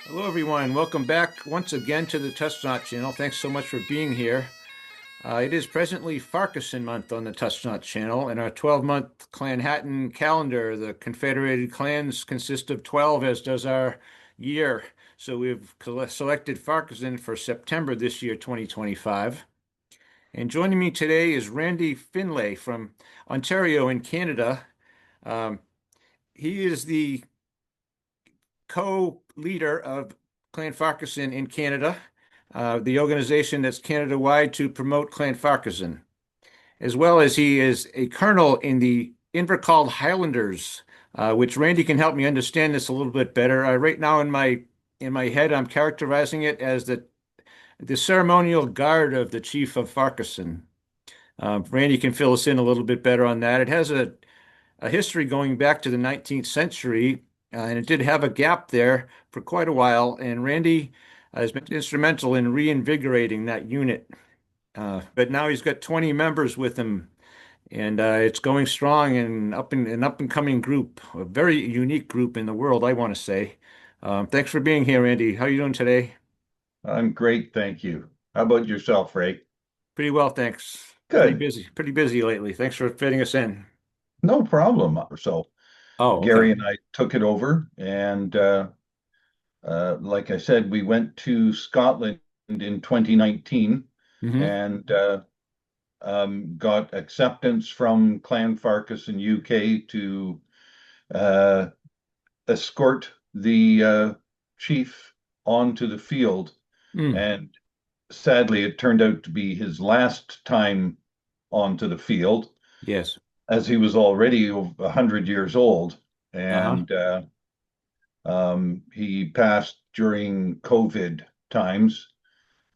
Hello, everyone. Welcome back once again to the Touchstone channel. Thanks so much for being here. It is presently Farquharson month on the Touchstone channel. In our 12-month Clanhattan calendar, the Confederated clans consist of 12, as does our year. So we've selected Farquharson for September this year, 2025. And joining me today is Randy Finlay from Ontario in Canada. Um, he is the co-leader of Clan Farquharson in Canada, the organization that's Canada-wide to promote Clan Farquharson, as well as he is a colonel in the Invercauld Highlanders, which Randy can help me understand this a little bit better. Right now in my head, I'm characterizing it as the ceremonial guard of the Chief of Farquharson. Randy can fill us in a little bit better on that. It has a history going back to the 19th century, and it did have a gap there for quite a while. And Randy has been instrumental in reinvigorating that unit. But now he's got 20 members with him, and it's going strong and an up and coming group, a very unique group in the world, I want to say. Thanks for being here, Randy. How are you doing today? I'm great, thank you. How about yourself, Ray? Pretty well, thanks. Good. Pretty busy lately. Thanks for fitting us in. No problem. So Oh, Gary okay. and I took it over, and like I said, we went to Scotland in 2019 Hmm. and got acceptance from Clan Farquharson UK to uh, escort the chief onto the field. Mm, And sadly, it turned out to be his last time onto the field, yes. as he was already 100 years old, Uh-huh. and he passed during COVID times.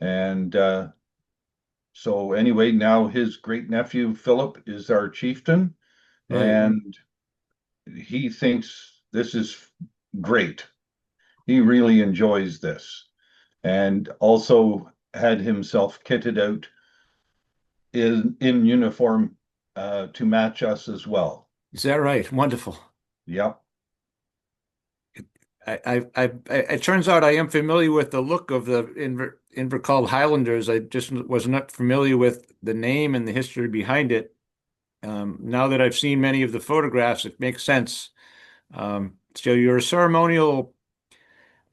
And so, anyway, now his great nephew Philip is our chieftain, Right. and he thinks this is great. He really enjoys this, and also had himself kitted out in uniform to match us as well. Is that right? Wonderful. Yep. It turns out I am familiar with the look of the Invercalled Highlanders. I just was not familiar with the name and the history behind it. Now that I've seen many of the photographs, it makes sense. So you're a ceremonial,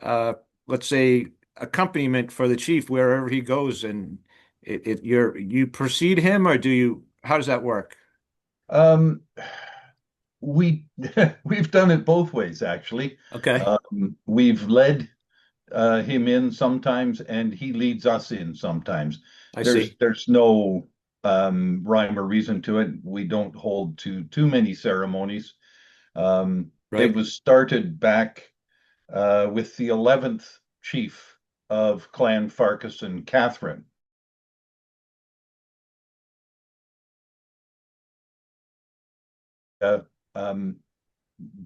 uh, let's say, accompaniment for the chief wherever he goes, and you precede him, or how does that work? Um, we we've done it both ways, actually. Okay, We've led him in sometimes, and he leads us in sometimes. I There's see. there's no rhyme or reason to it. We don't hold to too many ceremonies. It Right. was started back with the 11th chief of Clan Farquharson, Catherine. Uh, um,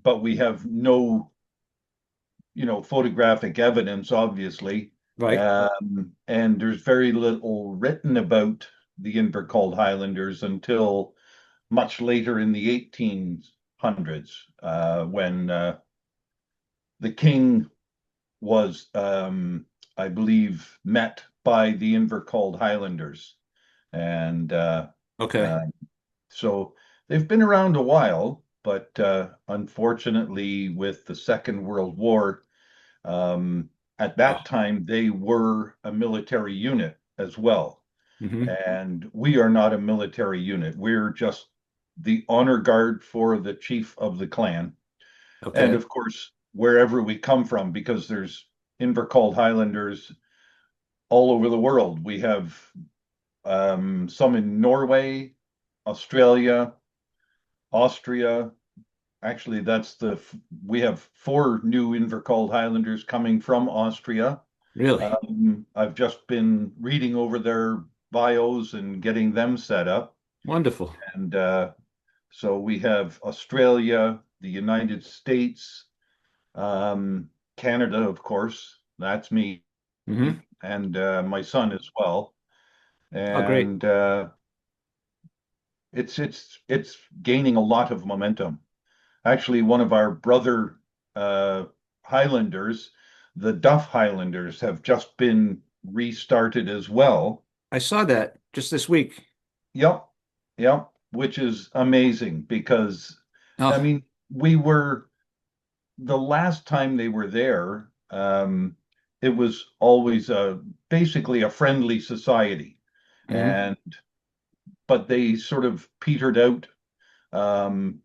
but we have no photographic evidence, obviously. Right. And there's very little written about the Invercalled Highlanders until much later in the 1800s, when the king was, I believe, met by the Invercalled Highlanders. And Okay. uh, so they've been around a while, but unfortunately, with the Second World War, Um, at Oh. that time, they were a military unit as well. Hmm. And we are not a military unit. We're just the honor guard for the chief of the clan. And Okay. of course, wherever we come from, because there's Invercalled Highlanders all over the world. We have some in Norway, Australia, Austria. Actually, we have four new Invercalled Highlanders coming from Austria. Really? I've just been reading over their bios and getting them set up. Wonderful. And so we have Australia, the United States, Canada, of course. That's me, Hmm. and my son as well. Oh, great. And it's gaining a lot of momentum. Actually, one of our brother uh, Highlanders the Duff Highlanders have just been restarted as well. I saw that just this week. Yep, yep, which is amazing because, I Oh, mean, we were the last time they were there, it was always basically a friendly society, mhm. and but they sort of petered out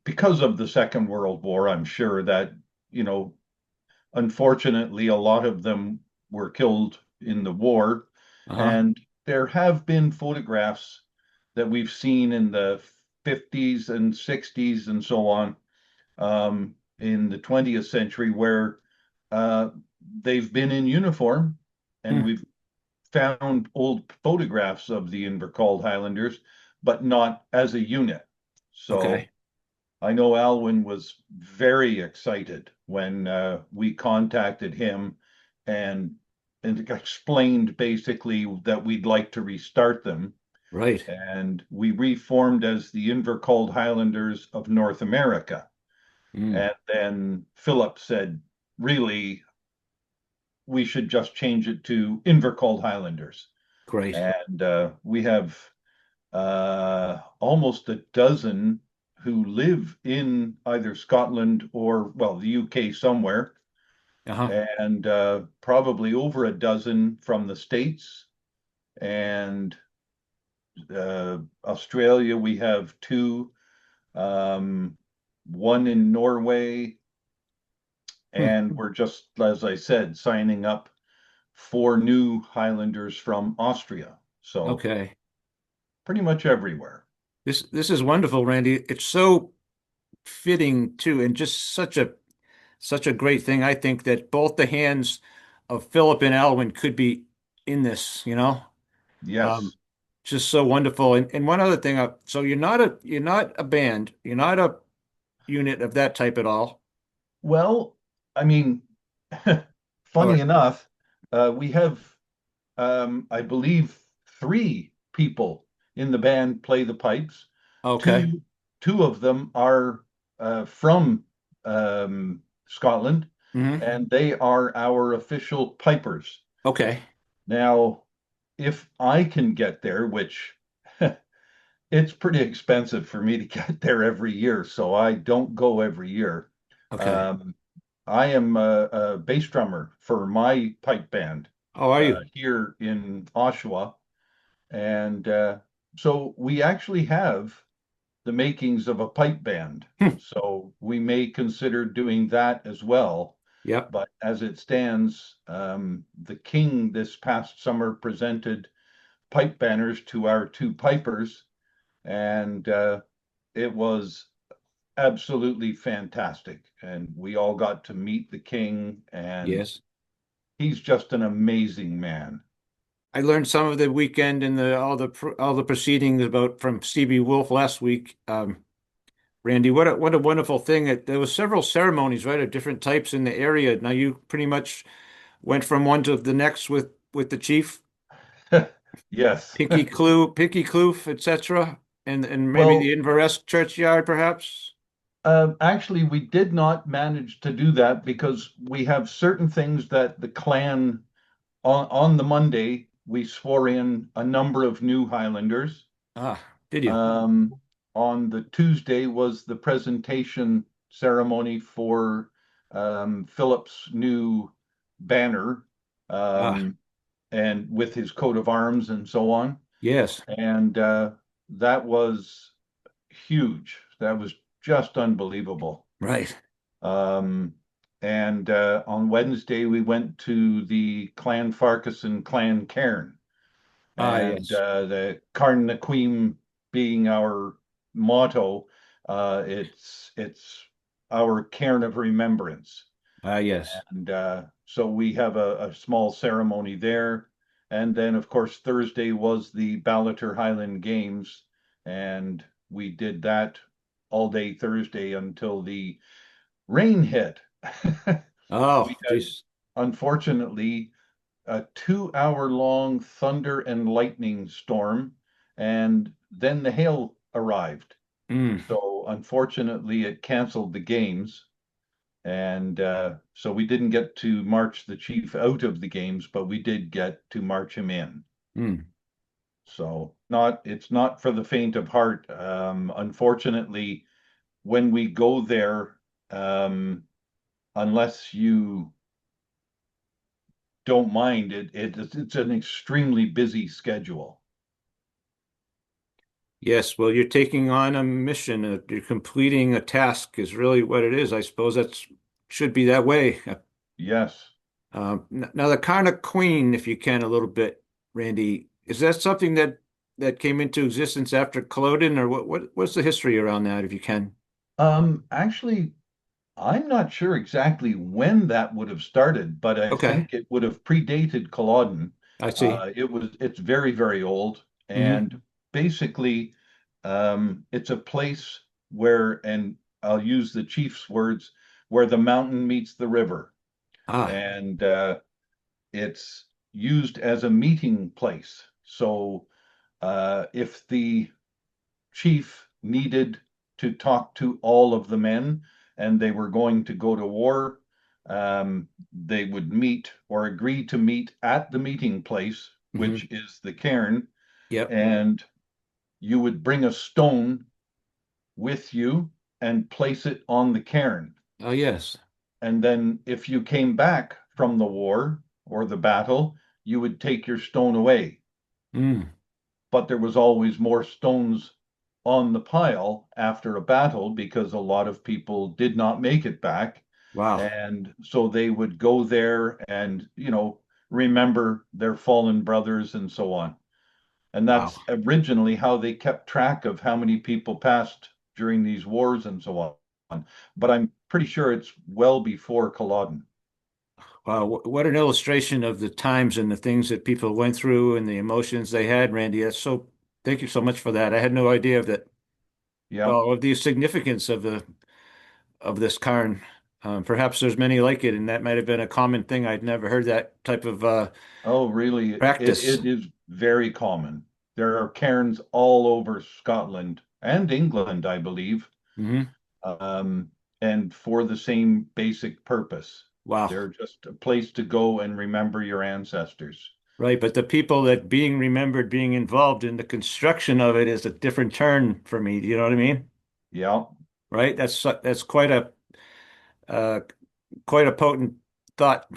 because of the Second World War. I'm sure that, you know, unfortunately, a lot of them were killed in the war, Uh-huh. and there have been photographs that we've seen in the 50s and 60s and so on, in the 20th century where uh, they've been in uniform, and Hmm. we've found old photographs of the Invercauld Highlanders, but not as a unit. So Okay. I know Alwyn was very excited when we contacted him and explained basically that we'd like to restart them. Right. And we reformed as the Invercold Highlanders of North America. Mm. And then Philip said, really, we should just change it to Invercold Highlanders. Great. And we have almost a dozen who live in either Scotland or, well, the UK somewhere, Uh-huh. and probably over a dozen from the States. And Australia, we have two, um, one in Norway, Hmm. and we're just, as I said, signing up four new Highlanders from Austria. So Okay. pretty much everywhere. This is wonderful, Randy. It's so fitting too, and just such a great thing. I think that both the hands of Philip and Alwyn could be in this, Um, Yes. just so wonderful. And one other thing, so you're not a band, you're not a unit of that type at all. Well, I mean, funny Or enough, we have, I believe, three people in the band play the pipes. okay. Two, two of them are from Scotland, Hmm. and they are our official pipers. Okay. Now, if I can get there, which it's pretty expensive for me to get there every year, so I don't go every year. Okay. Um, I am a bass drummer for my pipe band How are you? here in Oshawa, and so we actually have the makings of a pipe band. Hmm. So we may consider doing that as well. Yep. But as it stands, the King this past summer presented pipe banners to our two pipers, and it was absolutely fantastic. And we all got to meet the King, and Yes. he's just an amazing man. I learned some of the weekend and all the proceedings about from Stevie Wolf last week. Randy, what a wonderful thing. There was several ceremonies, right, of different types in the area. Now you pretty much went from one to the next with the chief, Yes. Picky Kloof, etc., and maybe the Well, Inverest churchyard, perhaps. actually, we did not manage to do that because we have certain things that the clan on the Monday we swore in a number of new Highlanders. Ah, did you? Um, on the Tuesday was the presentation ceremony for Philip's new banner, Ah, um, and with his coat of arms and so on. yes, And that was huge. That was just unbelievable. right. Um, and on Wednesday, we went to the Clan Farquharson Clan Cairn, Ah, and yes. the Carn na Queen being our motto. It's our cairn of remembrance, Ah, yes. and so we have a small ceremony there. And then, of course, Thursday was the Ballater Highland Games, and we did that all day Thursday until the rain hit. Oh, We had, geez. unfortunately, a 2 hour long thunder and lightning storm, and then the hail arrived. Mm. So, unfortunately, it canceled the games. And so we didn't get to march the chief out of the games, but we did get to march him in. Hmm. So it's not for the faint of heart. Unfortunately, when we go there, unless you don't mind, it's an extremely busy schedule. Yes, well, you're taking on a mission. You're completing a task is really what it is. I suppose that's should be that way. Yes. Now, the Karna Queen, if you can, a little bit, Randy, is that something that came into existence after Culloden, or what's the history around that, if you can? Actually, I'm not sure exactly when that would have started, but I Okay, think it would have predated Culloden. I see. It's very, very old. Hmm. And basically, it's a place where, and I'll use the chief's words, where the mountain meets the river. Ah, And it's used as a meeting place. So if the chief needed to talk to all of the men and they were going to go to war, they would meet or agree to meet at the meeting place, hmm. which is the cairn, Yep. and you would bring a stone with you and place it on the cairn. Oh, yes. And then if you came back from the war or the battle, you would take your stone away. Mm. But there was always more stones on the pile after a battle because a lot of people did not make it back. Wow. And so they would go there and, remember their fallen brothers and so on. And Wow. that's originally how they kept track of how many people passed during these wars and so on. But I'm pretty sure it's well before Culloden. Wow. What an illustration of the times and the things that people went through and the emotions they had, Randy. Thank you so much for that. I had no idea of that. Yeah. Well, of the significance of this Karn. Perhaps there's many like it, and that might have been a common thing. I'd never heard that type of Oh, really? practice. It is very common. There are cairns all over Scotland and England, I believe, Hmm. um, and for the same basic purpose. Wow. They're just a place to go and remember your ancestors. Right, but the people that being remembered, being involved in the construction of it is a different turn for me. Do you know what I mean? Yeah, Right? That's uh, quite a potent thought.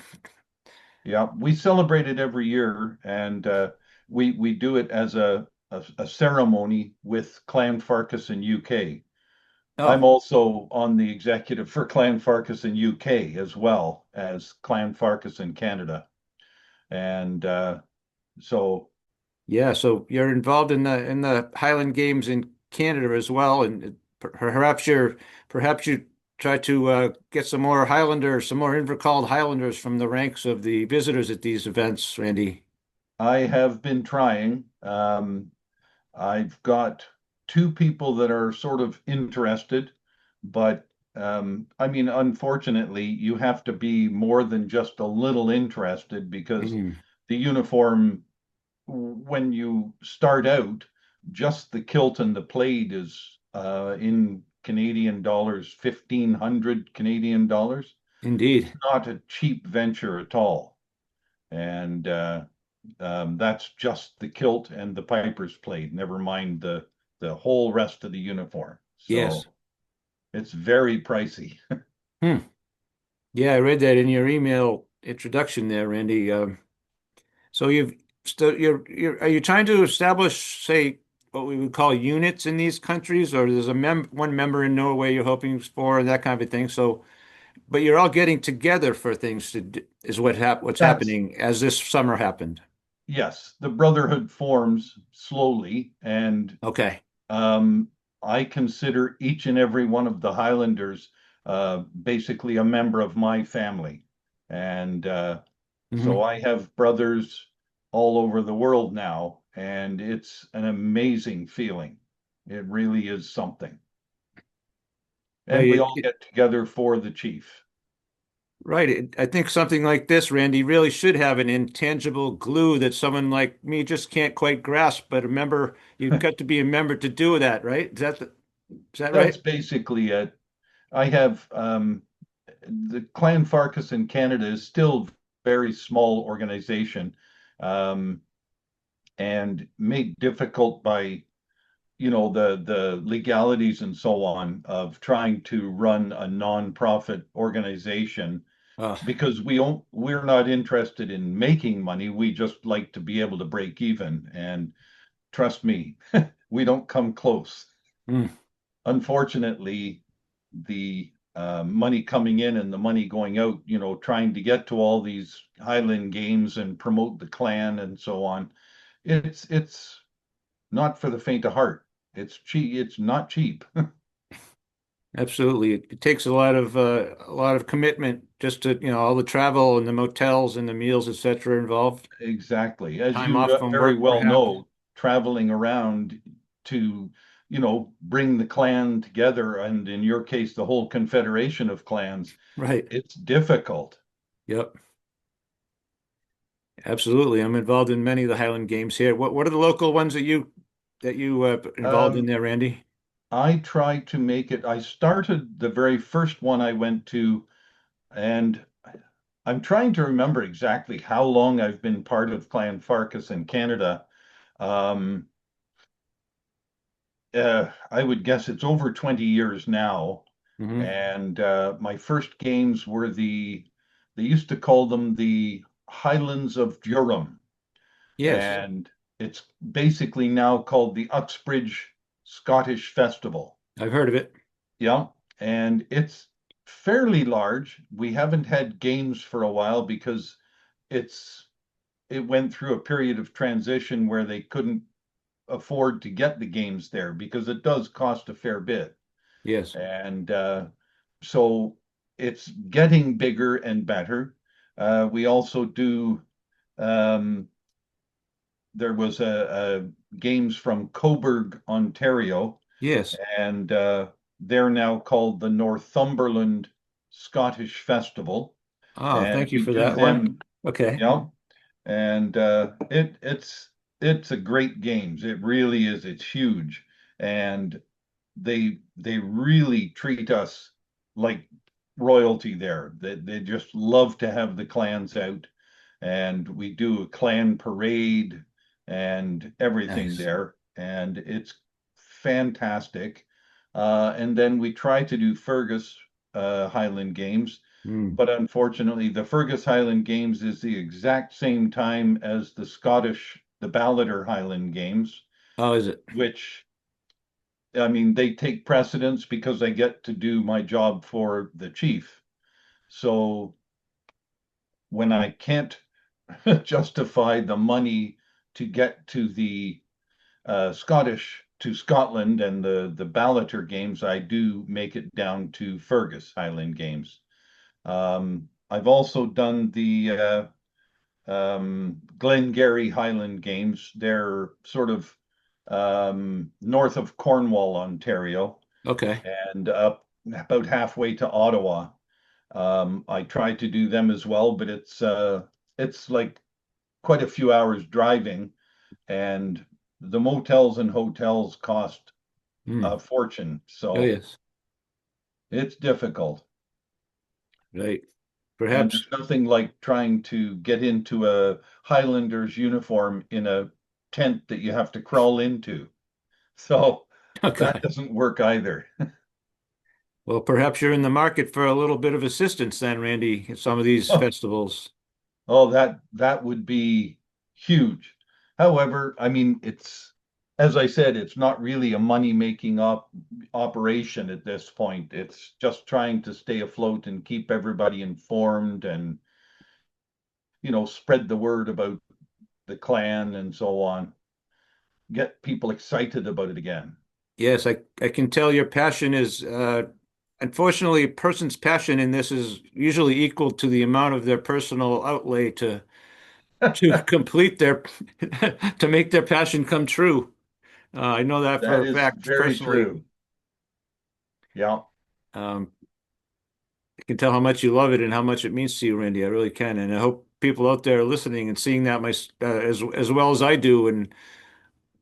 yeah. We celebrate it every year, and we do it as a ceremony with Clan Farquharson UK. I'm Oh, also on the executive for Clan Farquharson UK as well as Clan Farquharson Canada. And so yeah. So you're involved in the Highland Games in Canada as well, and perhaps you try to get some more Highlanders, some more Invercauld Highlanders from the ranks of the visitors at these events, Randy. I have been trying. I've got two people that are sort of interested, but I mean, unfortunately, you have to be more than just a little interested because Mm, the uniform, when you start out, just the kilt and the plaid is in Canadian dollars, 1,500 Canadian dollars. It's indeed. not a cheap venture at all. And that's just the kilt and the piper's plaid, never mind the whole rest of the uniform. Yes. So it's very pricey. Hmm. Yeah, I read that in your email introduction there, Randy. So are you trying to establish, say, what we would call units in these countries, or there's one member in Norway you're hoping for, and that kind of thing. So, but you're all getting together for things is what's That's happening as this summer happened. Yes, the brotherhood forms slowly, and Okay. um, I consider each and every one of the Highlanders basically a member of my family. And so Hmm. I have brothers all over the world now, and it's an amazing feeling. It really is something. And we all get together for the chief. Right. I think something like this, Randy, really should have an intangible glue that someone like me just can't quite grasp. But remember, you've got to be a member to do that, right? Is that right? That's basically it. I have the Clan Farquharson Canada is still very small organization, um, and made difficult by the legalities and so on of trying to run a nonprofit organization Uh, because we're not interested in making money. We just like to be able to break even. And trust me, we don't come close. mm, Unfortunately, the money coming in and the money going out, trying to get to all these Highland games and promote the clan and so on, it's not for the faint of heart. It's cheap. It's not cheap. absolutely. It takes a lot of commitment just to, all the travel and the motels and the meals, etc. involved. Exactly. As Time you off from very work, well perhaps. know, traveling around to, bring the clan together, and in your case, the whole confederation of clans, Right. it's difficult. Yep. Absolutely. I'm involved in many of the Highland games here. What are the local ones that you involved in Um, there, Randy? I tried to make it. I started the very first one I went to, and I'm trying to remember exactly how long I've been part of Clan Farkas in Canada. Um, I would guess it's over 20 years now. Hmm. And my first games were they used to call them the Highlands of Durham. Yes, And it's basically now called the Uxbridge Scottish Festival. I've heard of it. Yeah. And it's fairly large. We haven't had games for a while because it's it went through a period of transition where they couldn't afford to get the games there because it does cost a fair bit. Yes. And so it's getting bigger and better. We also do, um, there was a games from Coburg, Ontario, Yes. and they're now called the Northumberland Scottish Festival. Oh, And thank you we for do that one. them, Okay. yeah. And it's a great games. It really is. It's huge. And they really treat us like royalty there. They just love to have the clans out, and we do a clan parade and everything Nice. there, and it's fantastic. And then we try to do Fergus Highland Games, Mm. but unfortunately, the Fergus Highland Games is the exact same time as the Ballater Highland Games, Oh, is it? which I mean, they take precedence because I get to do my job for the chief. So when I can't justify the money to get to the to Scotland and the Ballater games, I do make it down to Fergus Highland Games. I've also done the Glengarry Highland Games. They're sort of north of Cornwall, Ontario, Okay. and up about halfway to Ottawa. I tried to do them as well, but it's like quite a few hours driving, and the motels and hotels cost Mm. a fortune, Oh, so yes. it's difficult. Right. And Perhaps. there's nothing like trying to get into a Highlanders uniform in a tent that you have to crawl into. So Oh, that God. doesn't work either. Well, perhaps you're in the market for a little bit of assistance then, Randy, at some of these festivals. Oh, that would be huge. However, I mean, as I said, it's not really a money-making operation at this point. It's just trying to stay afloat and keep everybody informed and, spread the word about the clan and so on. Get people excited about it again. Yes, I can tell your passion is, unfortunately, a person's passion in this is usually equal to the amount of their personal outlay to complete their to make their passion come true. I know that for That a is fact very personally. true. Yeah, Um, I can tell how much you love it and how much it means to you, Randy. I really can, and I hope people out there are listening and seeing that as well as I do, and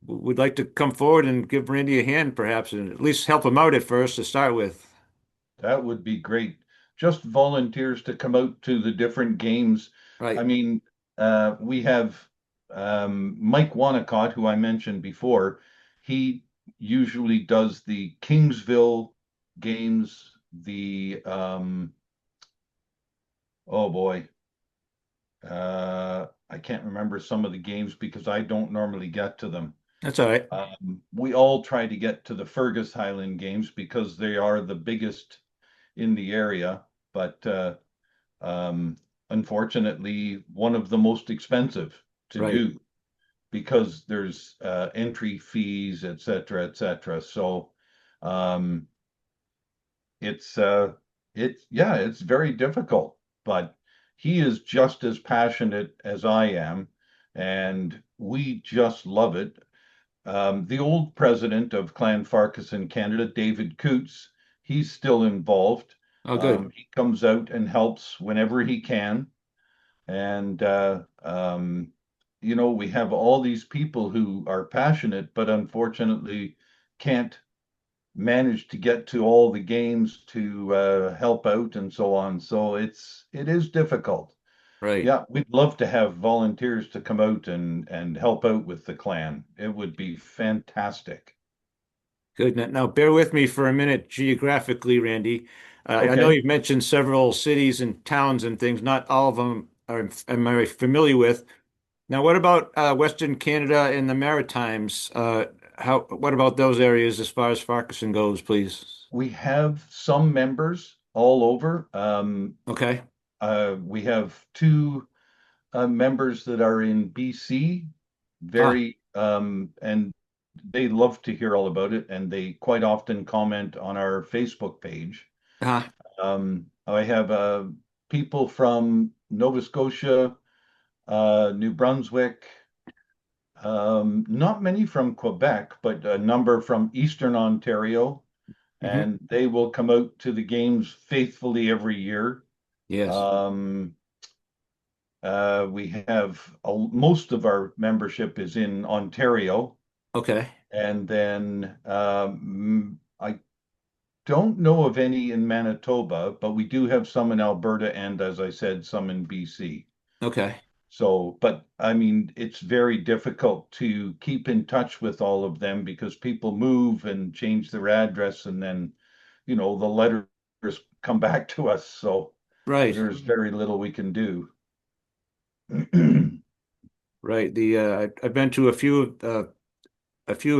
would like to come forward and give Randy a hand, perhaps, and at least help him out at first to start with. that would be great. just volunteers to come out to the different games. I Right. mean, we have Mike Wanacott, who I mentioned before. He usually does the Kingsville games, oh boy, I can't remember some of the games because I don't normally get to them. That's all right. We all try to get to the Fergus Highland games because they are the biggest in the area, but um, unfortunately, one of the most expensive to Right. do because there's entry fees, et cetera, et cetera. So um, it's yeah, it's very difficult, but he is just as passionate as I am, and we just love it. The old president of Clan Farquharson Canada, David Coots, he's still involved. Oh, good. He comes out and helps whenever he can. And, we have all these people who are passionate, but unfortunately can't manage to get to all the games to help out and so on. So it is difficult. Right. Yeah, we'd love to have volunteers to come out and help out with the clan. It would be fantastic. Good. Now, bear with me for a minute geographically, Randy. I know Okay. you've mentioned several cities and towns and things. Not all of them am I familiar with. Now, what about Western Canada and the Maritimes? What about those areas as far as Farquharson goes, please? We have some members all over. Okay. We have two members that are in BC, Ah, and they love to hear all about it, and they quite often comment on our Facebook page. ah, I have people from Nova Scotia, New Brunswick, not many from Quebec, but a number from Eastern Ontario, hmm. and they will come out to the games faithfully every year. Yes. Um, we have most of our membership is in Ontario, Okay. and then I don't know of any in Manitoba, but we do have some in Alberta and, as I said, some in BC. Okay. So, but I mean, it's very difficult to keep in touch with all of them because people move and change their address, and then, the letters come back to us. So Right. there's very little we can do. Right. I've been to a few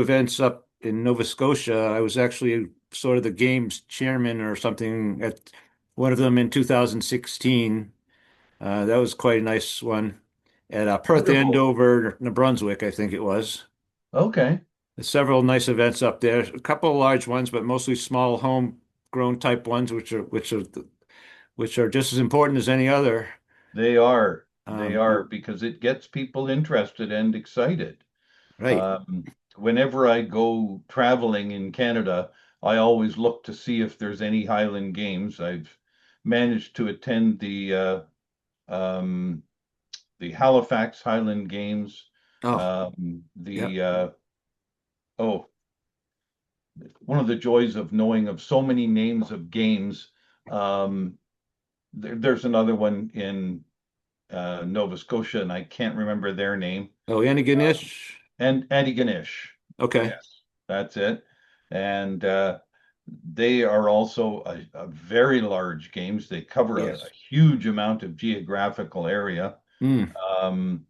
events up in Nova Scotia. I was actually sort of the games chairman or something at one of them in 2016. That was quite a nice one at Perth Wonderful. Andover, New Brunswick, I think it was. Okay. There's several nice events up there. A couple of large ones, but mostly small homegrown type ones, which are just as important as any other. They are. They Um, are because it gets people interested and excited. right. Um, Whenever I go traveling in Canada, I always look to see if there's any Highland games. I've managed to attend um, the Halifax Highland Games, Oh, yeah. the oh, one of the joys of knowing of so many names of games. Um, there's another one in Nova Scotia, and I can't remember their name. Oh, Antigonish. And Antigonish. Okay. Yes, that's it. And they are also a very large games. They cover a Yes. huge amount of geographical area. Mm, Um,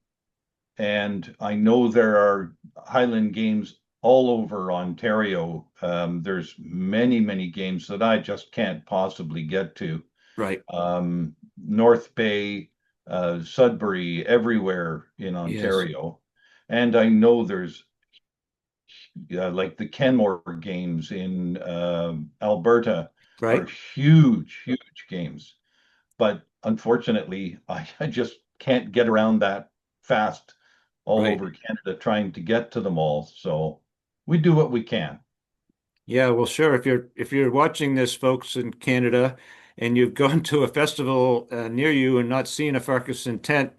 and I know there are Highland games all over Ontario. There's many, many games that I just can't possibly get to. right. North Bay, Sudbury, everywhere in Yes. Ontario. And I know there's like the Kenmore games in Alberta are Right. huge, huge games. But unfortunately, I just can't get around that fast all Right. over Canada trying to get to them all. So we do what we can. Yeah, well, sure. If you're watching this, folks in Canada, and you've gone to a festival near you and not seen a Farquharson tent,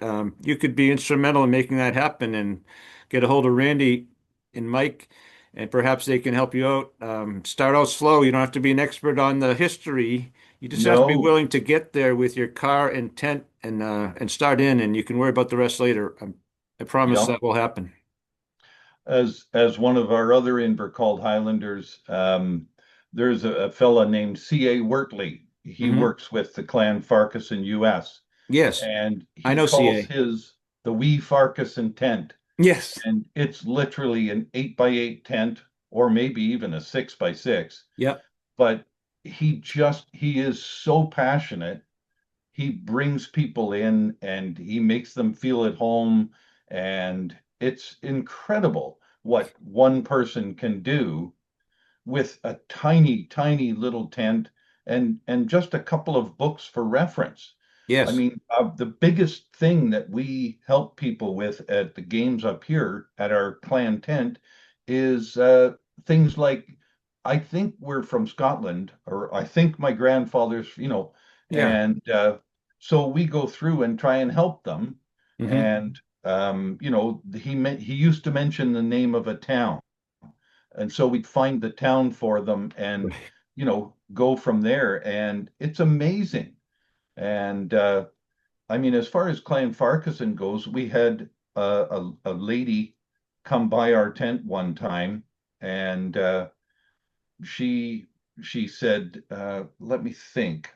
you could be instrumental in making that happen and get a hold of Randy and Mike, and perhaps they can help you out. Start out slow. You don't have to be an expert on the history. You just have to be No, willing to get there with your car and tent and start in, and you can worry about the rest later. I promise yeah. that will happen. As one of our other Invercauld Highlanders, there's a fella named C.A. Wortley. He Hmm. works with the Clan Farquharson U.S. Yes, and I he know calls CA. his the wee Farquharson tent, Yes. and it's literally an 8 by 8 tent, or maybe even a 6 by 6. Yep. But he is so passionate. He brings people in and he makes them feel at home, and it's incredible what one person can do with a tiny, tiny little tent and just a couple of books for reference. I Yes. mean, the biggest thing that we help people with at the games up here at our clan tent is things like, I think we're from Scotland, or I think my grandfather's, Yeah. and so we go through and try and help them. Hmm. And he used to mention the name of a town, and so we'd find the town for them and Right. go from there, and it's amazing. And I mean, as far as Clan Farquharson goes, we had a lady come by our tent one time, and she she said, let me think.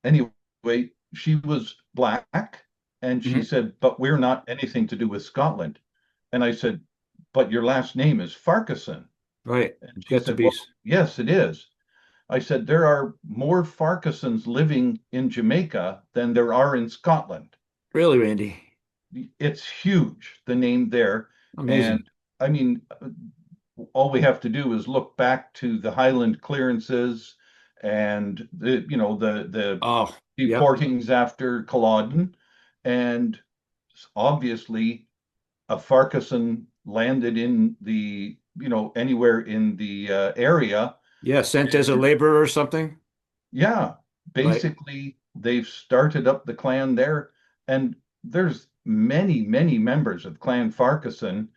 Anyway, she was black, and she Hmm. said, but we're not anything to do with Scotland. And I said, but your last name is Farquharson. Right. And It's she got to said, be. well, yes, it is. I said, there are more Farquharsons living in Jamaica than there are in Scotland. Really, Randy. It's huge, the name there. Amazing. And I mean, all we have to do is look back to the Highland clearances and the Oh, yep. deportings after Culloden. And obviously, a Farquharson landed in anywhere in the area. Yeah. Sent as a And laborer or something. yeah, Right. basically they've started up the clan there, and there's many, many members of Clan Farquharson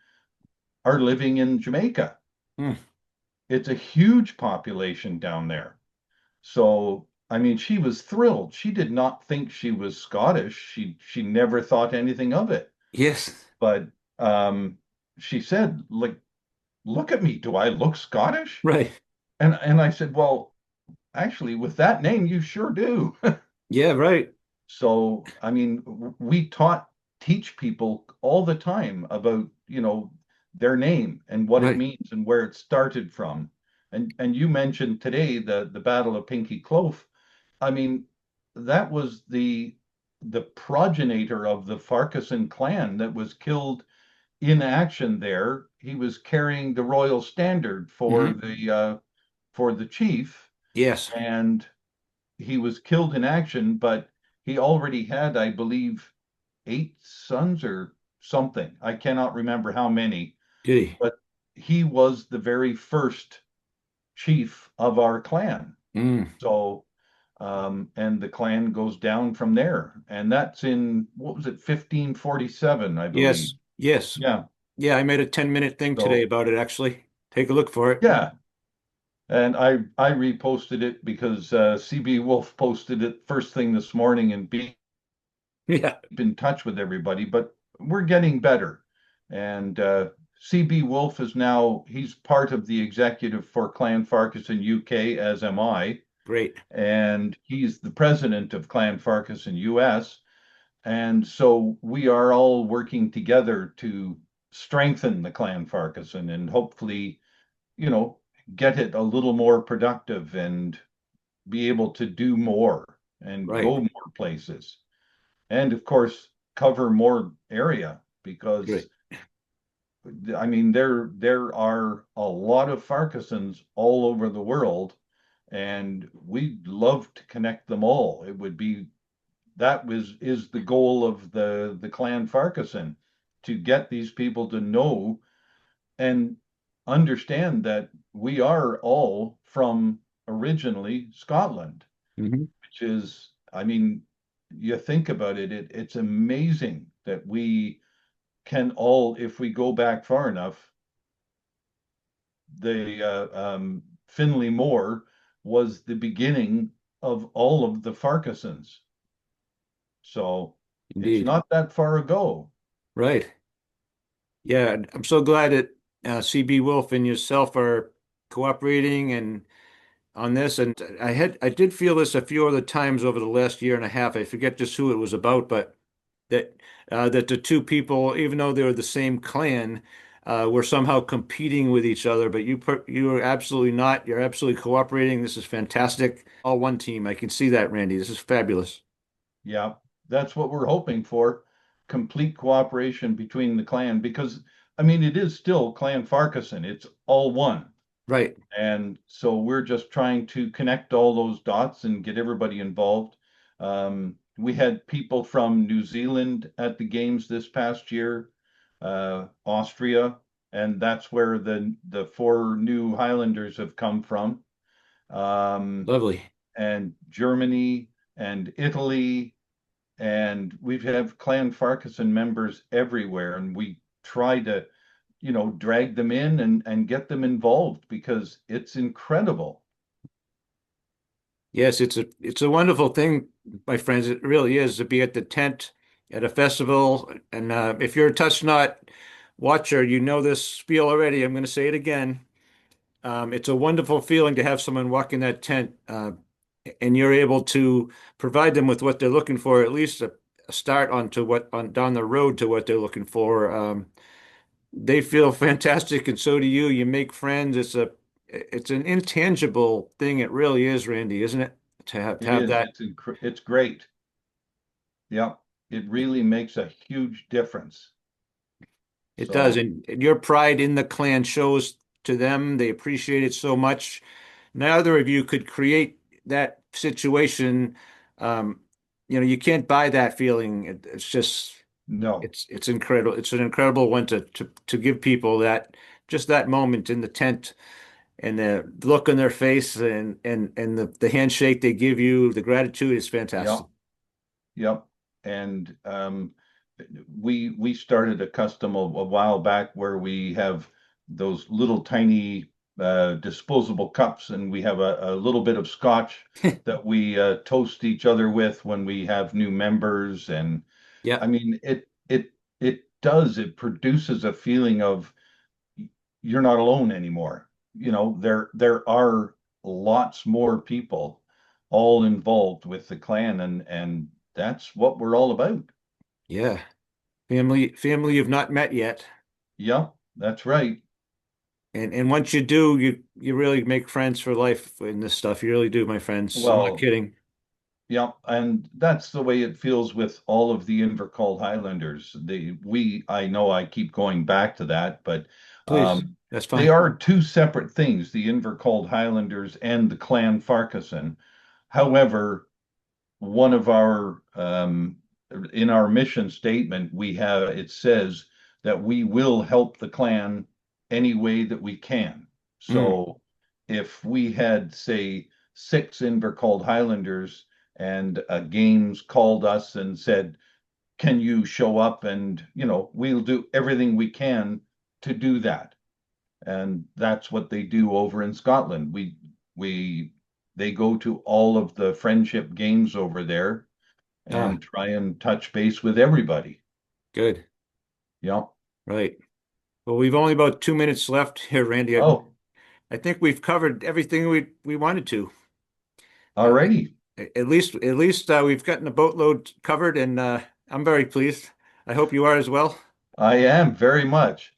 are living in Jamaica. Mm. It's a huge population down there. So, I mean, she was thrilled. She did not think she was Scottish. She never thought anything of it. Yes. But um, she said, like, look at me. Do I look Scottish? Right. And I said, well, actually, with that name, you sure do. Yeah. Right. So, I mean, we teach people all the time about, their name and what it Right. means and where it started from. And you mentioned today the Battle of Pinkie Cleugh. I mean, that was the progenitor of the Farquharson clan that was killed in action there. He was carrying the royal standard Hmm. for the chief, Yes. and he was killed in action, but he already had, I believe, 8 sons or something. I cannot remember how many, Goody. but he was the very first chief of our clan. Mm. So, and the clan goes down from there. And that's in, what was it, 1547, I believe. Yes. Yes. Yeah. Yeah. I made a 10-minute thing today So, about it, actually. Take a look for it. yeah. And I reposted it because CB Wolf posted it first thing this morning, and be Yeah. in touch with everybody, but we're getting better. And CB Wolf is now, he's part of the executive for Clan Farquharson UK, as am I. Great. And he's the president of Clan Farquharson US. And so we are all working together to strengthen the Clan Farquharson and hopefully, you know, get it a little more productive and be able to do more and Right. go more places. And of course, cover more area, because Great. I mean there are a lot of Farquharsons all over the world, and we'd love to connect them all. It would be that was is the goal of the Clan Farquharson, to get these people to know and understand that we are all from originally Scotland, Hmm. which is, I mean, you think about it, it's amazing that we can all, if we go back far enough, the Finlay Moore was the beginning of all of the Farquharsons. So it's Indeed. not that far ago. Right. Yeah, I'm so glad that CB Wolf and yourself are cooperating and on this. And I did feel this a few other times over the last year and a half. I forget just who it was about, but that that the two people, even though they were the same clan, were somehow competing with each other. But you are absolutely not. You're absolutely cooperating. This is fantastic. All one team. I can see that, Randy. This is fabulous. Yeah, that's what we're hoping for. Complete cooperation between the clan because I mean it is still Clan Farquharson. It's all one. Right. And so we're just trying to connect all those dots and get everybody involved. We had people from New Zealand at the games this past year, Austria, and that's where the four new Highlanders have come from. Um, Lovely. and Germany and Italy, and we've had Clan Farquharson members everywhere, and we try to drag them in and get them involved because it's incredible. Yes, it's a wonderful thing, my friends. It really is to be at the tent at a festival. And if you're a Touch Not watcher, you know this spiel already. I'm going to say it again. It's a wonderful feeling to have someone walk in that tent, and you're able to provide them with what they're looking for, at least a start on down the road to what they're looking for. They feel fantastic, and so do you. You make friends. It's an intangible thing. It really is, Randy, isn't it? To It have is. that. It's great. Yep. It really makes a huge difference. It does, So and your pride in the clan shows to them. They appreciate it so much. Neither of you could create that situation. Um, you can't buy that feeling. It's just no. it's incredible. It's an incredible one to give people that just that moment in the tent and the look on their face and the handshake they give you, the gratitude is fantastic. Yep. Yep. And we started a custom a while back where we have those little tiny disposable cups, and we have a little bit of scotch that we toast each other with when we have new members. And Yeah, I mean, it produces a feeling of you're not alone anymore. There are lots more people all involved with the clan, and that's what we're all about. yeah. Family you've not met yet. Yep, that's right. And once you do, you really make friends for life in this stuff. You really do, my friends. I'm not Well, kidding. yep, and that's the way it feels with all of the Invercauld Highlanders. I know I keep going back to that, but Please, um, that's they fine. are two separate things, the Invercauld Highlanders and the Clan Farquharson. However, one of our in our mission statement it says that we will help the clan any way that we can. Mm, So if we had, say, six Invercold Highlanders and games called us and said, can you show up, and we'll do everything we can to do that. And that's what they do over in Scotland. We they go to all of the friendship games over there ah, and try and touch base with everybody. good. Yeah. Right. Well, we've only about 2 minutes left here, Randy. Oh, I think we've covered everything we wanted to. Uh, alrighty. at least we've gotten a boatload covered, and I'm very pleased. I hope you are as well. I am very much.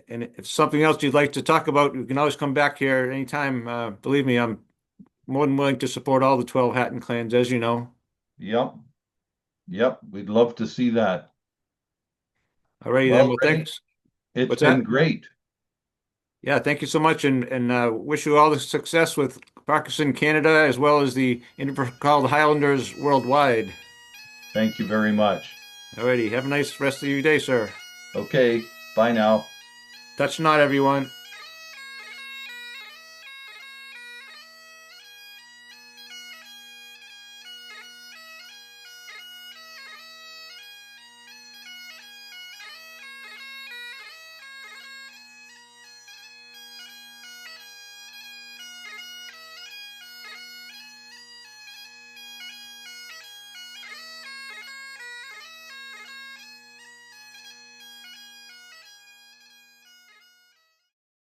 And if something else you'd like to talk about, you can always come back here anytime. Believe me, I'm more than willing to support all the 12 Hatton clans, as you know. Yep. Yep. We'd love to see that. Alrighty then. Well, Well, Ray, thanks. it's What's been that? great. Yeah, thank you so much, and wish you all the success with Farquharson Canada as well as the Invercauld Highlanders worldwide. Thank you very much. Alrighty, have a nice rest of your day, sir. Okay. Bye now. Touch not, everyone.